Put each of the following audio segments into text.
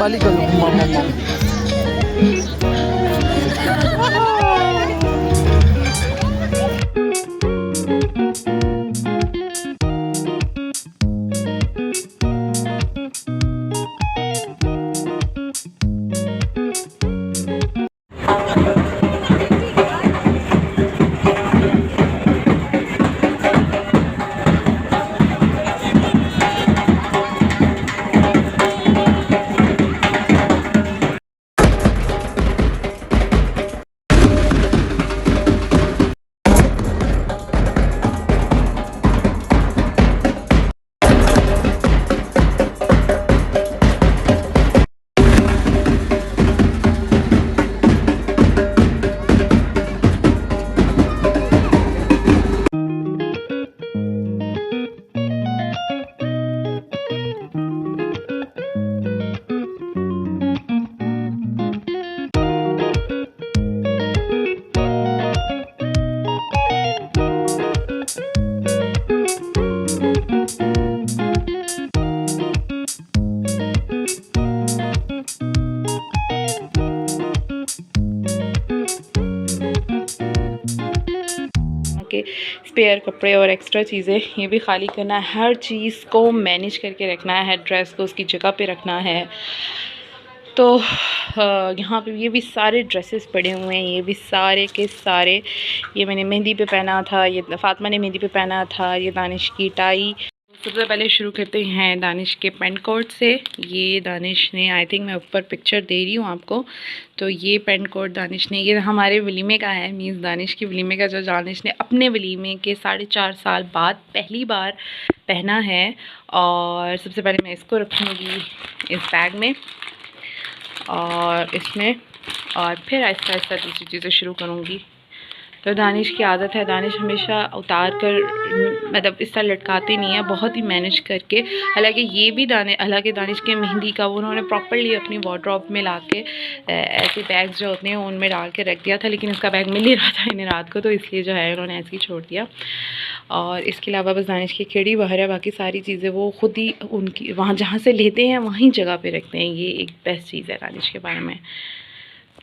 खाली करो। के स्पेयर कपड़े और एक्स्ट्रा चीज़ें ये भी खाली करना है। हर चीज़ को मैनेज करके रखना है, ड्रेस को उसकी जगह पे रखना है। तो यहाँ पे ये भी सारे ड्रेसेस पड़े हुए हैं, ये भी सारे के सारे। ये मैंने मेहंदी पे पहना था, ये फ़ातिमा ने मेहंदी पे पहना था, ये दानिश की टाई। सबसे पहले शुरू करते हैं दानिश के पेंट कोट से। ये दानिश ने, आई थिंक मैं ऊपर पिक्चर दे रही हूँ आपको, तो ये पेंट कोट दानिश ने, ये हमारे वलीमे का है, मीन्स दानिश की वलीमे का, जो दानिश ने अपने वलीमे के 4.5 साल बाद पहली बार पहना है। और सबसे पहले मैं इसको रखूँगी इस बैग में और इसमें, और फिर आहिस्ता आहिस्ता दूसरी चीज़ें शुरू करूँगी। तो दानिश की आदत है, दानिश हमेशा उतार कर, मतलब इस तरह लटकाते नहीं है, बहुत ही मैनेज करके। हालांकि ये भी हालांकि दानिश के मेहंदी का वो उन्होंने प्रॉपर्ली अपनी वार्डरोब में ला के ऐसे बैग्स जो होते हैं उनमें डाल के रख दिया था, लेकिन उसका बैग मिल नहीं रहा था इन्हें रात को, तो इसलिए जो है उन्होंने ऐसे ही छोड़ दिया। और इसके अलावा बस दानिश की खिड़की बाहर है, बाकी सारी चीज़ें वो ख़ुद ही उनकी वहाँ जहाँ से लेते हैं वहीं जगह पर रखते हैं। ये एक बेस्ट चीज़ है दानिश के बारे में।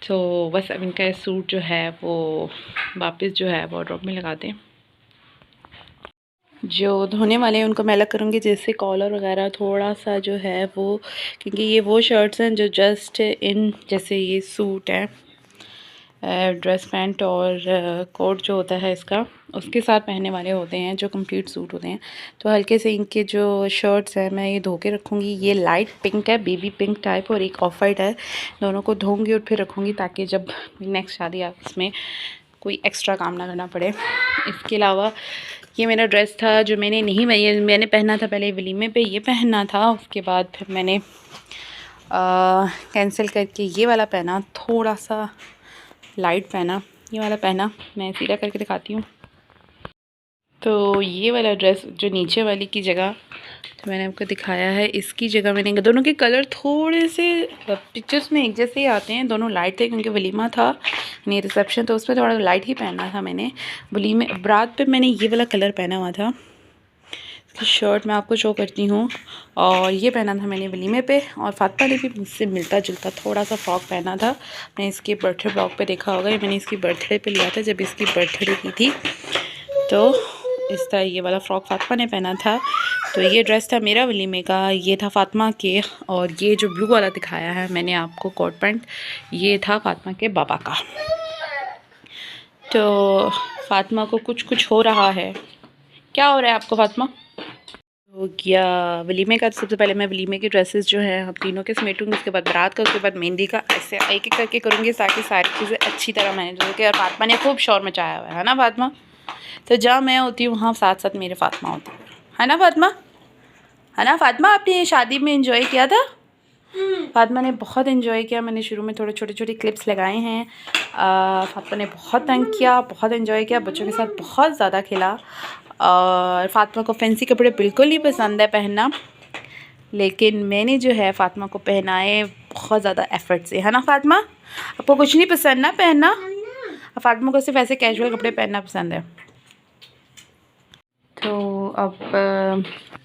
तो बस अब इनका सूट जो है वो वापस जो है वार्डरोब में लगा दें। जो धोने वाले हैं उनको मैं अलग करूँगी, जैसे कॉलर वगैरह थोड़ा सा जो है वो, क्योंकि ये वो शर्ट्स हैं जो जस्ट इन, जैसे ये सूट है, ड्रेस पैंट और कोट जो होता है इसका, उसके साथ पहनने वाले होते हैं, जो कंप्लीट सूट होते हैं। तो हल्के से इनके जो शर्ट्स हैं मैं ये धो के रखूँगी। ये लाइट पिंक है, बेबी पिंक टाइप, और एक ऑफ वाइट है। दोनों को धोऊँगी और फिर रखूँगी, ताकि जब नेक्स्ट शादी आप इसमें कोई एक्स्ट्रा काम ना करना पड़े। इसके अलावा ये मेरा ड्रेस था जो मैंने पहना था पहले वलीमे पे, ये पहनना था। उसके बाद फिर मैंने कैंसिल करके ये वाला पहना, थोड़ा सा लाइट पहना, ये वाला पहना। मैं सीधा करके दिखाती हूँ। तो ये वाला ड्रेस जो नीचे वाली की जगह तो मैंने आपको दिखाया है, इसकी जगह मैंने, दोनों के कलर थोड़े से पिक्चर्स में एक जैसे ही आते हैं, दोनों लाइट थे क्योंकि वलीमा था नहीं रिसेप्शन, तो उस पर थोड़ा लाइट ही पहनना था मैंने। वलीमे बारात पे मैंने ये वाला कलर पहना हुआ था। इसकी शर्ट मैं आपको शो करती हूँ, और ये पहना था मैंने वलीमे पे। और फातिमा ने भी मुझसे मिलता जुलता थोड़ा सा फ्रॉक पहना था, मैंने इसके बर्थडे ब्लॉग पे देखा होगा, ये मैंने इसकी बर्थडे पे लिया था जब इसकी बर्थडे की थी। तो इस तरह ये वाला फ़्रॉक फातिमा ने पहना था। तो ये ड्रेस था मेरा वलीमे का, ये था फातिमा के, और ये जो ब्लू वाला दिखाया है मैंने आपको कोट पैंट, ये था फातिमा के बाबा का। तो फातिमा को कुछ हो रहा है, क्या हो रहा है आपको फातिमा? हो गया वलीमे का। सबसे पहले मैं वलीमे के ड्रेसेस जो हैं हम तीनों के समेटूँगी, उसके बाद बारात का, उसके बाद मेहंदी का, ऐसे एक एक करके करूँगी ताकि सारी चीज़ें अच्छी तरह मैनेज हो सके। और फातिमा ने खूब शोर मचाया हुआ है ना फातिमा? तो जहाँ मैं होती हूँ वहाँ साथ साथ मेरे फातिमा होती है ना फातिमा? है ना फातिमा? आपने शादी में एंजॉय किया था? फातिमा ने बहुत एंजॉय किया। मैंने शुरू में थोड़े छोटे छोटे क्लिप्स लगाए हैं। फातिमा ने बहुत तंग किया, बहुत एंजॉय किया, बच्चों के साथ बहुत ज़्यादा खेला। और फातिमा को फैंसी कपड़े बिल्कुल नहीं पसंद है पहनना, लेकिन मैंने जो है फातिमा को पहनाए बहुत ज़्यादा एफ़र्ट से, है ना फातिमा? आपको कुछ नहीं पसंद ना पहनना? फातिमा को सिर्फ ऐसे कैजुअल कपड़े पहनना पसंद है। तो अब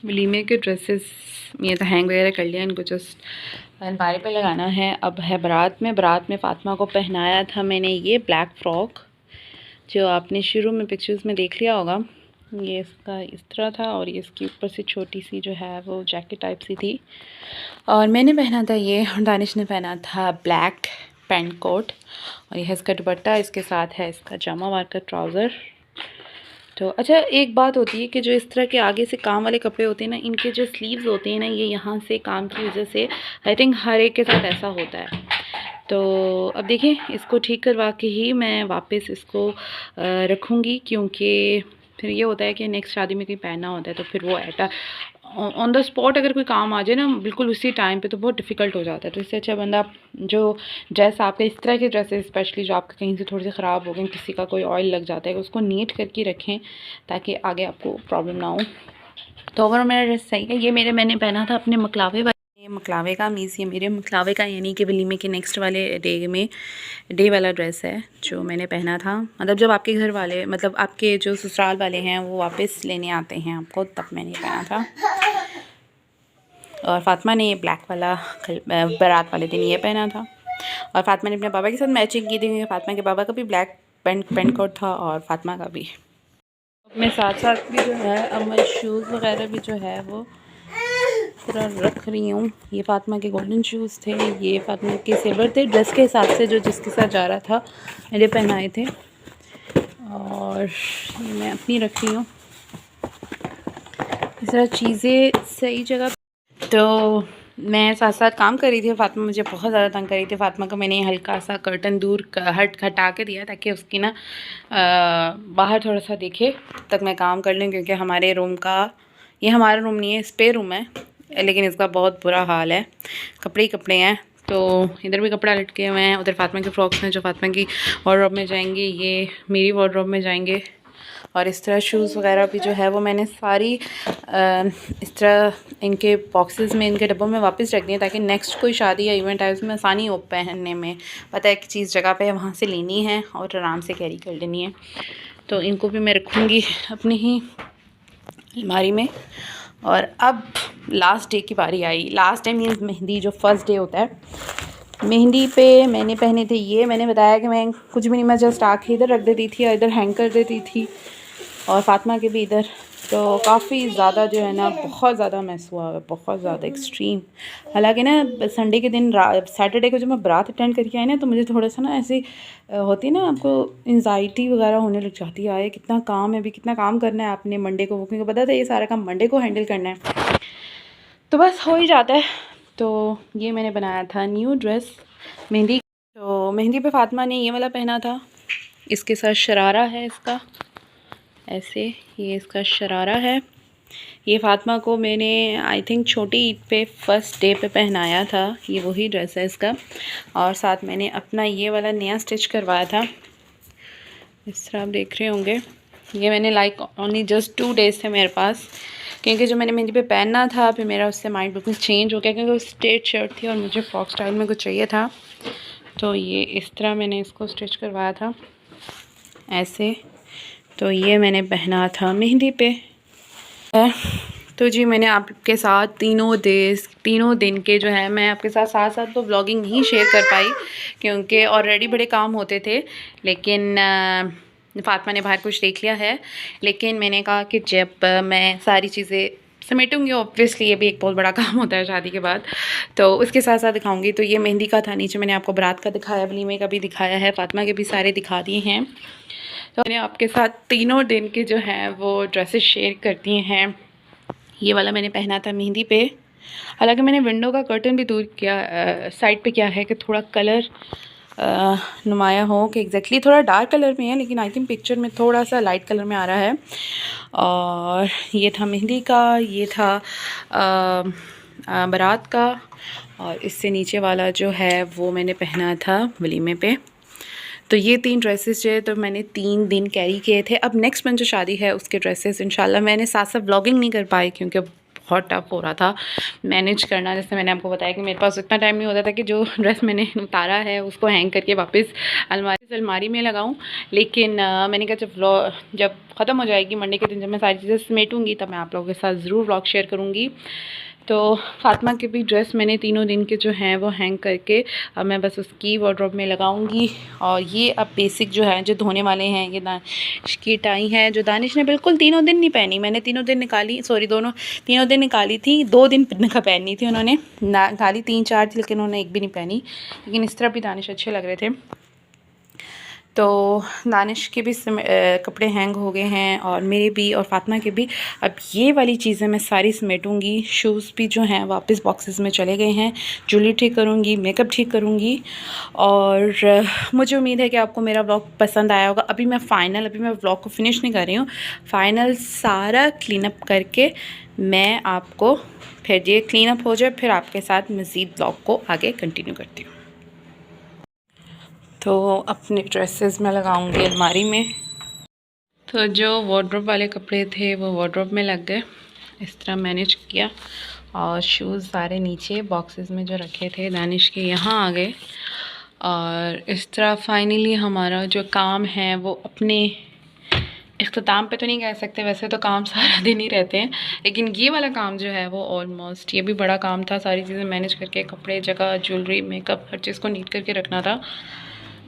वलीमे के ड्रेसेस ये तो हैंग वगैरह कर लिया, इनको जस्ट अलमारी पे लगाना है। अब है बारात में फ़ातिमा को पहनाया था मैंने ये ब्लैक फ़्रॉक, जो आपने शुरू में पिक्चर्स में देख लिया होगा। ये इसका इस तरह था और ये इसके ऊपर से छोटी सी जो है वो जैकेट टाइप सी थी। और मैंने पहना था ये, और दानिश ने पहना था ब्लैक पैंट कोट, और ये है इसका दुपट्टा, इसके साथ है इसका जामा वारका ट्राउज़र। तो अच्छा, एक बात होती है कि जो इस तरह के आगे से काम वाले कपड़े होते हैं ना, इनके जो स्लीव्स होते हैं ना, ये यहाँ से काम की वजह से आई थिंक हर एक के साथ ऐसा होता है। तो अब देखिए, इसको ठीक करवा के ही मैं वापस इसको रखूँगी, क्योंकि फिर ये होता है कि नेक्स्ट शादी में कहीं पहनना होता है तो फिर वो एटा ऑन द स्पॉट अगर कोई काम आ जाए ना बिल्कुल उसी टाइम पे, तो बहुत डिफ़िकल्ट हो जाता है। तो इससे अच्छा बंदा जो ड्रेस आपके इस तरह के ड्रेसेस स्पेशली जो आपके कहीं से थोड़े से ख़राब हो गए, किसी का कोई ऑयल लग जाता है, उसको नीट करके रखें ताकि आगे आपको प्रॉब्लम ना हो। तो ओवरऑल मेरा ड्रेस सही है। ये मैंने पहना था अपने मकलावे का मीज़, ये मेरे मकलावे का यानी कि वलीमे के नेक्स्ट वाले डे वाला ड्रेस है जो मैंने पहना था। मतलब जब आपके घर वाले, मतलब आपके जो ससुराल वाले हैं वो वापस लेने आते हैं आपको, तब मैंने पहना था। और फ़ातिमा ने ये ब्लैक वाला बारात वाले दिन ये पहना था। और फ़ातिमा ने अपने पापा के साथ मैचिंग की थी, क्योंकि फ़ातिमा के पापा का भी ब्लैक पैंट कोट था और फ़ातिमा का भी। मैं साथ साथ भी जो है अब मैं शूज़ वगैरह भी जो है वो पूरा रख रही हूँ। ये फ़ातिमा के गोल्डन शूज़ थे, ये फ़ातिमा के सिल्वर थे, ड्रेस के हिसाब से जो जिसके साथ जा रहा था मेरे पहनाए थे। और ये मैं अपनी रख रही हूँ इस तरह चीज़ें सही जगह। तो मैं साथ साथ काम कर रही थी। फ़ातिमा मुझे बहुत ज़्यादा तंग कर रही थी। फ़ातिमा को मैंने हल्का सा कर्टन दूर हटा के दिया ताकि उसकी ना बाहर थोड़ा सा दिखे, तक मैं काम कर लूँ, क्योंकि हमारे रूम का, ये हमारा रूम नहीं है, स्पेयर रूम है, लेकिन इसका बहुत बुरा हाल है, कपड़े ही कपड़े हैं। तो इधर भी कपड़ा लटके हुए हैं, उधर फ़ातिमा के फ्रॉक्स हैं जो फ़ातिमा की वार्डरोब में जाएंगे, ये मेरी वार्डरोब में जाएंगे। और इस तरह शूज़ वगैरह भी जो है वो मैंने सारी इस तरह इनके बॉक्सेस में, इनके डब्बों में वापस रख दिए, ताकि नेक्स्ट कोई शादी या इवेंट आए उसमें आसानी हो पहनने में। पता है कि चीज़ जगह पे वहाँ से लेनी है और आराम से कैरी कर लेनी है। तो इनको भी मैं रखूँगी अपनी ही अलमारी में। और अब लास्ट डे की बारी आई। लास्ट डे मीन्स मेहंदी, जो फर्स्ट डे होता है। मेहंदी पे मैंने पहने थे ये, मैंने बताया कि मैं कुछ भी नहीं, मैं जस्ट आके इधर रख देती थी और इधर हैंग कर देती थी, और फ़ातिमा के भी इधर। तो काफ़ी ज़्यादा जो है ना, बहुत ज़्यादा मैस हुआ है, बहुत ज़्यादा एक्सट्रीम। हालांकि ना संडे के दिन सैटरडे को जब मैं बारात अटेंड करके आई ना, तो मुझे थोड़ा सा ना ऐसी होती है ना, आपको एंजाइटी वगैरह होने लग जाती है। आए कितना काम है, अभी कितना काम करना है आपने मंडे को, क्योंकि पता था ये सारा काम मंडे को हैंडल करना है, तो बस हो ही जाता है। तो ये मैंने बनाया था न्यू ड्रेस मेहंदी। तो मेहंदी पे फ़ातिमा ने ये वाला पहना था, इसके साथ शरारा है इसका, ऐसे ये इसका शरारा है। ये फ़ातिमा को मैंने आई थिंक छोटी ईद पे फर्स्ट डे पे पहनाया था, ये वही ड्रेस है इसका। और साथ मैंने अपना ये वाला नया स्टिच करवाया था, इस तरह आप देख रहे होंगे। ये मैंने लाइक ओनली जस्ट 2 डेज़ थे मेरे पास, क्योंकि जो मैंने मेहंदी पे पहनना था फिर मेरा उससे माइंड बिल्कुल चेंज हो गया, क्योंकि वो स्ट्रेट शर्ट थी और मुझे फ्रॉक स्टाइल में कुछ चाहिए था। तो ये इस तरह मैंने इसको स्टिच करवाया था ऐसे। तो ये मैंने पहना था मेहंदी पे। तो जी मैंने आपके साथ तीनों दिन के जो है, मैं आपके साथ साथ तो व्लॉगिंग नहीं शेयर कर पाई, क्योंकि ऑलरेडी बड़े काम होते थे। लेकिन फ़ातिमा ने बाहर कुछ देख लिया है, लेकिन मैंने कहा कि जब मैं सारी चीज़ें समेटूंगी, ऑब्वियसली ये भी एक बहुत बड़ा काम होता है शादी के बाद, तो उसके साथ साथ दिखाऊंगी। तो ये मेहंदी का था, नीचे मैंने आपको बारात का दिखाया, वलीमे का भी दिखाया है, फ़ातिमा के भी सारे दिखा दिए हैं। तो मैंने आपके साथ तीनों दिन के जो हैं वो ड्रेसेस शेयर करती हैं। ये वाला मैंने पहना था मेहंदी पे। हालांकि मैंने विंडो का कर्टन भी दूर किया, साइड पे किया है कि थोड़ा कलर नुमाया हो, कि एग्जैक्टली थोड़ा डार्क कलर में है, लेकिन आई थिंक पिक्चर में थोड़ा सा लाइट कलर में आ रहा है। और ये था मेहंदी का, ये था बारात का, और इससे नीचे वाला जो है वो मैंने पहना था वलीमे पे। तो ये 3 ड्रेसेस जो है तो मैंने 3 दिन कैरी किए थे। अब नेक्स्ट मंथ जो शादी है उसके ड्रेसेस इंशाल्लाह, मैंने साथ साथ व्लॉगिंग नहीं कर पाई क्योंकि बहुत टफ हो रहा था मैनेज करना। जैसे मैंने आपको बताया कि मेरे पास इतना टाइम नहीं होता था कि जो ड्रेस मैंने उतारा है उसको हैंग करके वापस अलमारी में लगाऊं। लेकिन मैंने कहा जब ख़त्म हो जाएगी मंडे के दिन, जब मैं सारी चीज़ें समेटूंगी, तब मैं आप लोगों के साथ ज़रूर व्लॉग शेयर करूँगी। तो फ़ातिमा के भी ड्रेस मैंने तीनों दिन के जो हैं वो हैंग करके अब मैं बस उसकी वार्डरोब में लगाऊंगी। और ये अब बेसिक जो है जो धोने वाले हैं, ये दानिश की टाई है जो दानिश ने बिल्कुल तीनों दिन नहीं पहनी। मैंने तीनों दिन निकाली, सॉरी तीनों दिन निकाली थी, 2 दिन पहननी थी उन्होंने, निकाली 3-4 थी लेकिन उन्होंने एक भी नहीं पहनी। लेकिन इस तरह भी दानिश अच्छे लग रहे थे। तो दानिश के भी कपड़े हैंग हो गए हैं और मेरे भी और फ़ातिमा के भी। अब ये वाली चीज़ें मैं सारी समेटूँगी। शूज़ भी जो हैं वापस बॉक्सेस में चले गए हैं। ज्वेलरी ठीक करूँगी, मेकअप ठीक करूँगी और मुझे उम्मीद है कि आपको मेरा व्लॉग पसंद आया होगा। अभी मैं व्लॉग को फिनिश नहीं कर रही हूँ। फ़ाइनल सारा क्लीनअप करके मैं आपको फिर ये क्लीनअप हो जाए फिर आपके साथ मज़ीद व्लॉग को आगे कंटिन्यू करती हूँ। तो अपने ड्रेसेस में लगाऊंगी अलमारी में। तो जो वार्डरोब वाले कपड़े थे वो वार्डरोब में लग गए, इस तरह मैनेज किया। और शूज़ सारे नीचे बॉक्सेस में जो रखे थे दानिश के यहाँ आ गए। और इस तरह फाइनली हमारा जो काम है वो अपने इख्तिताम पे तो नहीं कह सकते, वैसे तो काम सारा दिन ही रहते हैं, लेकिन ये वाला काम जो है वो ऑलमोस्ट, ये भी बड़ा काम था। सारी चीज़ें मैनेज करके, कपड़े, जगह, ज्वेलरी, मेकअप, हर चीज़ को नीट करके रखना था।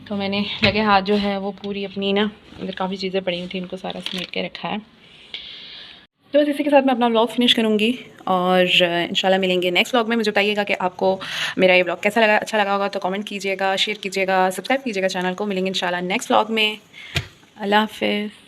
तो मैंने लगे हाथ जो है वो पूरी अपनी ना, अंदर काफ़ी चीज़ें पड़ी हुई थी, इनको सारा समेट के रखा है। तो बस इसी के साथ मैं अपना व्लॉग फिनिश करूँगी और इंशाल्लाह मिलेंगे नेक्स्ट व्लॉग में। मुझे बताइएगा कि आपको मेरा ये व्लॉग कैसा लगा, अच्छा लगा होगा तो कमेंट कीजिएगा, शेयर कीजिएगा, सब्सक्राइब कीजिएगा चैनल को। मिलेंगे इंशाल्लाह नेक्स्ट व्लॉग में। अल्लाह हाफ़िज़।